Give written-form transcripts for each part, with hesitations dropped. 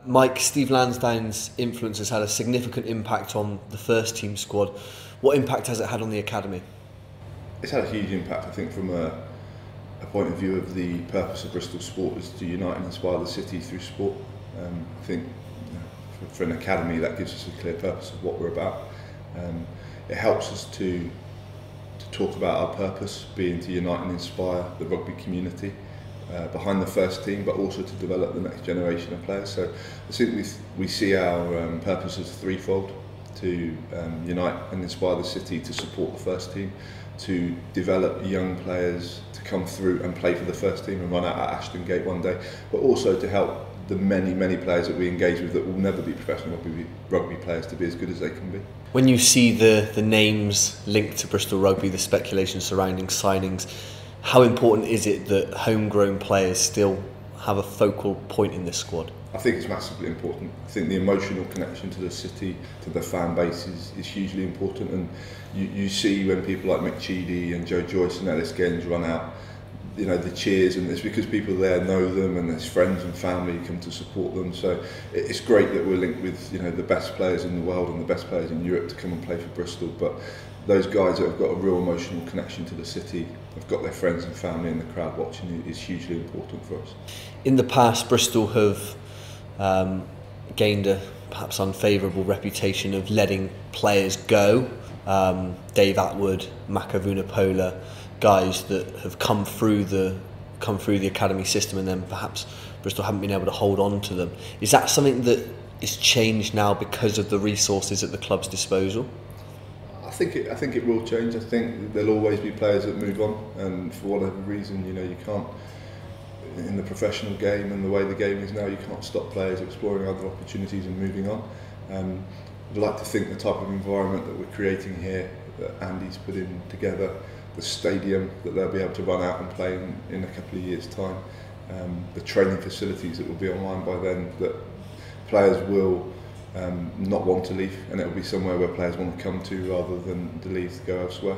Mike, Steve Lansdown's influence has had a significant impact on the first team squad. What impact has it had on the academy? It's had a huge impact, I think, from a point of view of the purpose of Bristol Sport is to unite and inspire the city through sport. I think for an academy that gives us a clear purpose of what we're about. It helps us to talk about our purpose being to unite and inspire the rugby community behind the first team, but also to develop the next generation of players. So I think we see our purpose as threefold: to unite and inspire the city, to support the first team, to develop young players to come through and play for the first team and run out at Ashton Gate one day, but also to help the many players that we engage with that will never be professional rugby players to be as good as they can be. When you see the names linked to Bristol Rugby, the speculation surrounding signings, how important is it that homegrown players still have a focal point in this squad? I think it's massively important. I think the emotional connection to the city, to the fan base is hugely important, and you see when people like Mick Cheedy and Joe Joyce and Ellis Gaines run out, you know, the cheers, and it's because people there know them and there's friends and family come to support them. So it's great that we're linked with, you know, the best players in the world and the best players in Europe to come and play for Bristol, but those guys that have got a real emotional connection to the city, have got their friends and family in the crowd watching, is hugely important for us. In the past, Bristol have gained a perhaps unfavourable reputation of letting players go. Dave Atwood, Maka Vunipola, guys that have come through the academy system, and then perhaps Bristol haven't been able to hold on to them. Is that something that is changed now because of the resources at the club's disposal? I think it will change. I think there'll always be players that move on, and for whatever reason, you know, you can't, in the professional game and the way the game is now, you can't stop players exploring other opportunities and moving on. I'd like to think the type of environment that we're creating here, that Andy's put in together, the stadium that they'll be able to run out and play in a couple of years' time, the training facilities that will be online by then, that players will not want to leave, and it will be somewhere where players want to come to rather than to leave to go elsewhere.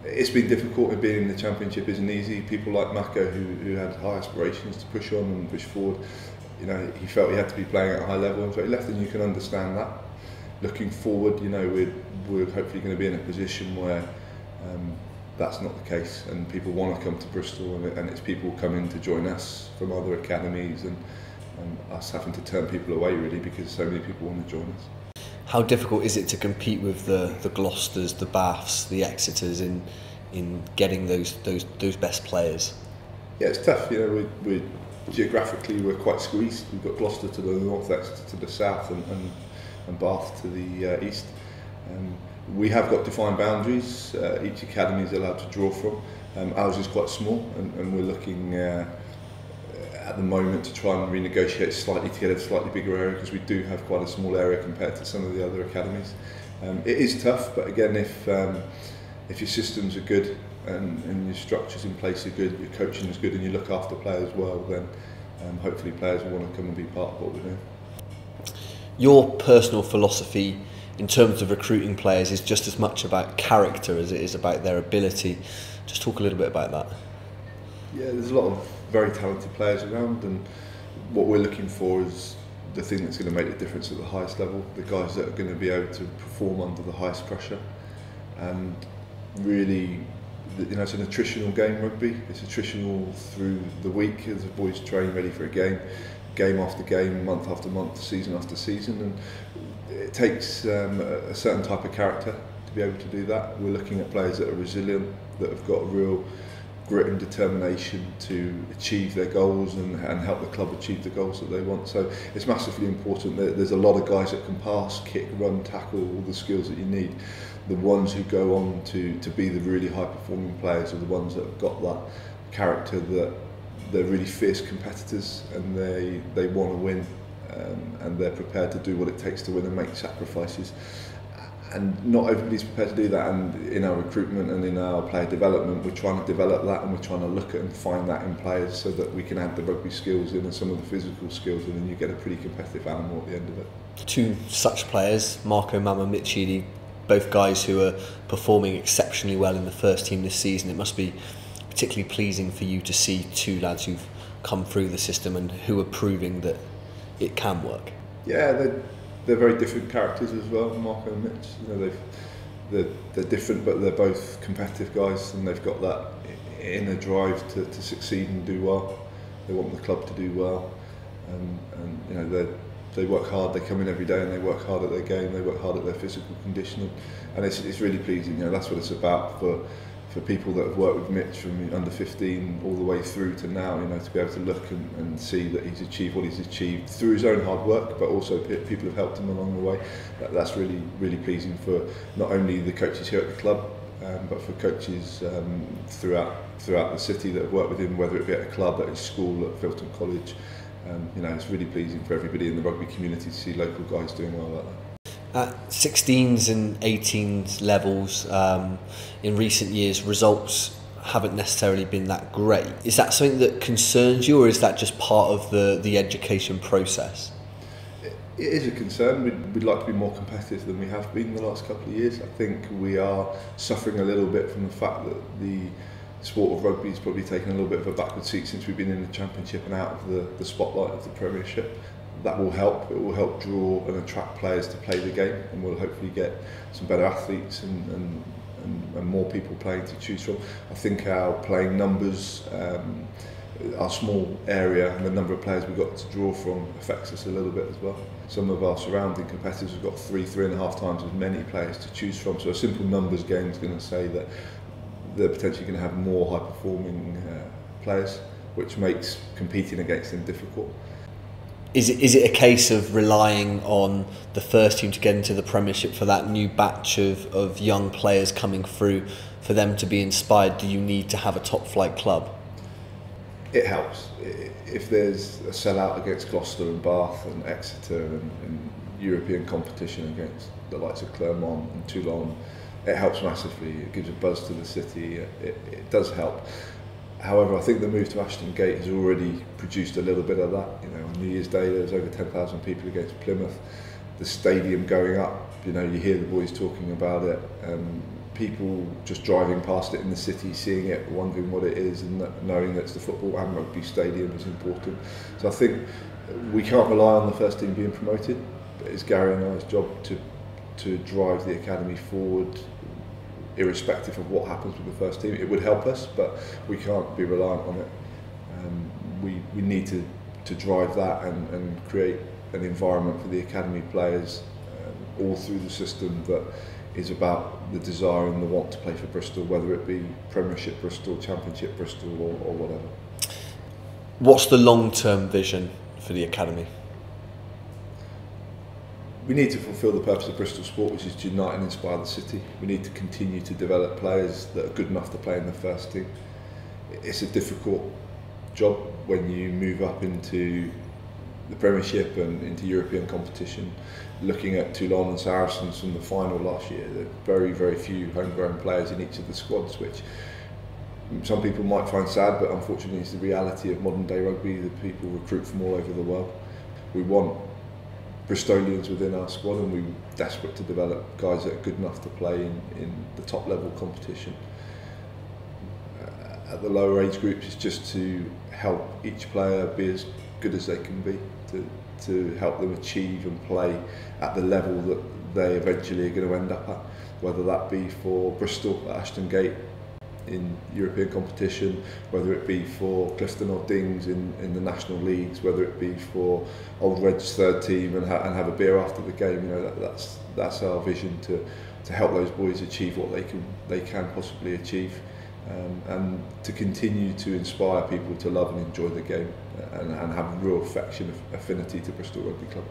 It's been difficult, and being in the Championship isn't easy. People like Mako, who had high aspirations to push on and push forward, you know, he felt he had to be playing at a high level, and so he left, and you can understand that. Looking forward, you know, we're hopefully going to be in a position where that's not the case, and people want to come to Bristol, and it's people coming to join us from other academies, and us having to turn people away really because so many people want to join us. How difficult is it to compete with the Gloucesters, the Baths, the Exeters in getting those best players? Yeah, it's tough. You know, we're geographically we're quite squeezed. We've got Gloucester to the north, Exeter to the south, and Bath to the east. We have got defined boundaries. Each academy is allowed to draw from. Ours is quite small, and we're looking at the moment to try and renegotiate slightly to get a slightly bigger area, because we do have quite a small area compared to some of the other academies. It is tough, but again, if your systems are good and your structures in place are good, your coaching is good, and you look after players well, then hopefully players will want to come and be part of what we're doing. Your personal philosophy in terms of recruiting players is just as much about character as it is about their ability. Just talk a little bit about that. Yeah, there's a lot of very talented players around, and what we're looking for is the thing that's going to make the difference at the highest level, the guys that are going to be able to perform under the highest pressure. And really, you know, it's an attritional game, rugby. It's attritional through the week as the boys train ready for a game, game after game, month after month, season after season, and it takes a certain type of character to be able to do that. We're looking at players that are resilient, that have got a real grit and determination to achieve their goals and help the club achieve the goals that they want. So it's massively important that there's a lot of guys that can pass, kick, run, tackle, all the skills that you need. The ones who go on to be the really high performing players are the ones that have got that character, that they're really fierce competitors, and they want to win, and they're prepared to do what it takes to win and make sacrifices. And not everybody's prepared to do that, and in our recruitment and in our player development, we're trying to develop that, and we're trying to look at and find that in players so that we can add the rugby skills in and some of the physical skills, and then you get a pretty competitive animal at the end of it. Two such players, Marco Mama, Mick Cheedy, both guys who are performing exceptionally well in the first team this season. It must be particularly pleasing for you to see two lads who've come through the system and who are proving that it can work? Yeah, they're very different characters as well, Marco and Mitch. You know, they're different, but they're both competitive guys, and they've got that inner drive to succeed and do well. They want the club to do well, and you know, they work hard. They come in every day and they work hard at their game. They work hard at their physical conditioning, and it's really pleasing. You know, that's what it's about for people that have worked with Mitch from under 15 all the way through to now. You know, to be able to look and see that he's achieved what he's achieved through his own hard work, but also people have helped him along the way. That's really pleasing for not only the coaches here at the club, but for coaches throughout the city that have worked with him, whether it be at a club, at his school, at Filton College. You know, it's really pleasing for everybody in the rugby community to see local guys doing well like that. At 16s and 18s levels, in recent years, results haven't necessarily been that great. Is that something that concerns you, or is that just part of the education process? It is a concern. We'd like to be more competitive than we have been the last couple of years. I think we are suffering a little bit from the fact that the sport of rugby has probably taken a little bit of a backward seat since we've been in the Championship and out of the spotlight of the Premiership. That will help. It will help draw and attract players to play the game, and we'll hopefully get some better athletes and more people playing to choose from. I think our playing numbers, our small area and the number of players we've got to draw from affects us a little bit as well. Some of our surrounding competitors have got 3.5 times as many players to choose from, so a simple numbers game is going to say that they're potentially going to have more high performing players, which makes competing against them difficult. Is it a case of relying on the first team to get into the Premiership for that new batch of young players coming through, for them to be inspired? Do you need to have a top flight club? It helps. If there's a sellout against Gloucester and Bath and Exeter and European competition against the likes of Clermont and Toulon, it helps massively. It gives a buzz to the city. It does help. However, I think the move to Ashton Gate has already produced a little bit of that. You know, on New Year's Day there was over 10,000 people against Plymouth. The stadium going up, you know, you hear the boys talking about it. People just driving past it in the city, seeing it, wondering what it is, and knowing that it's the football and rugby stadium is important. So I think we can't rely on the first team being promoted, but it's Gary and I's job to drive the academy forward, irrespective of what happens with the first team. It would help us, but we can't be reliant on it. We need to drive that and create an environment for the academy players all through the system that is about the desire and the want to play for Bristol, whether it be Premiership Bristol, Championship Bristol or whatever. What's the long-term vision for the academy? We need to fulfil the purpose of Bristol Sport, which is to unite and inspire the city. We need to continue to develop players that are good enough to play in the first team. It's a difficult job when you move up into the Premiership and into European competition. Looking at Toulon and Saracens from the final last year, there are very few homegrown players in each of the squads, which some people might find sad, but unfortunately it's the reality of modern day rugby, that people recruit from all over the world. We want Bristolians within our squad, and we're desperate to develop guys that are good enough to play in the top level competition. At the lower age groups, it's just to help each player be as good as they can be, to help them achieve and play at the level that they eventually are going to end up at, whether that be for Bristol at Ashton Gate in European competition, whether it be for Clifton or Dings in the national leagues, whether it be for Old Red's third team and have a beer after the game. You know, that's our vision, to help those boys achieve what they can possibly achieve, and to continue to inspire people to love and enjoy the game and have real affection, affinity to Bristol Rugby Club.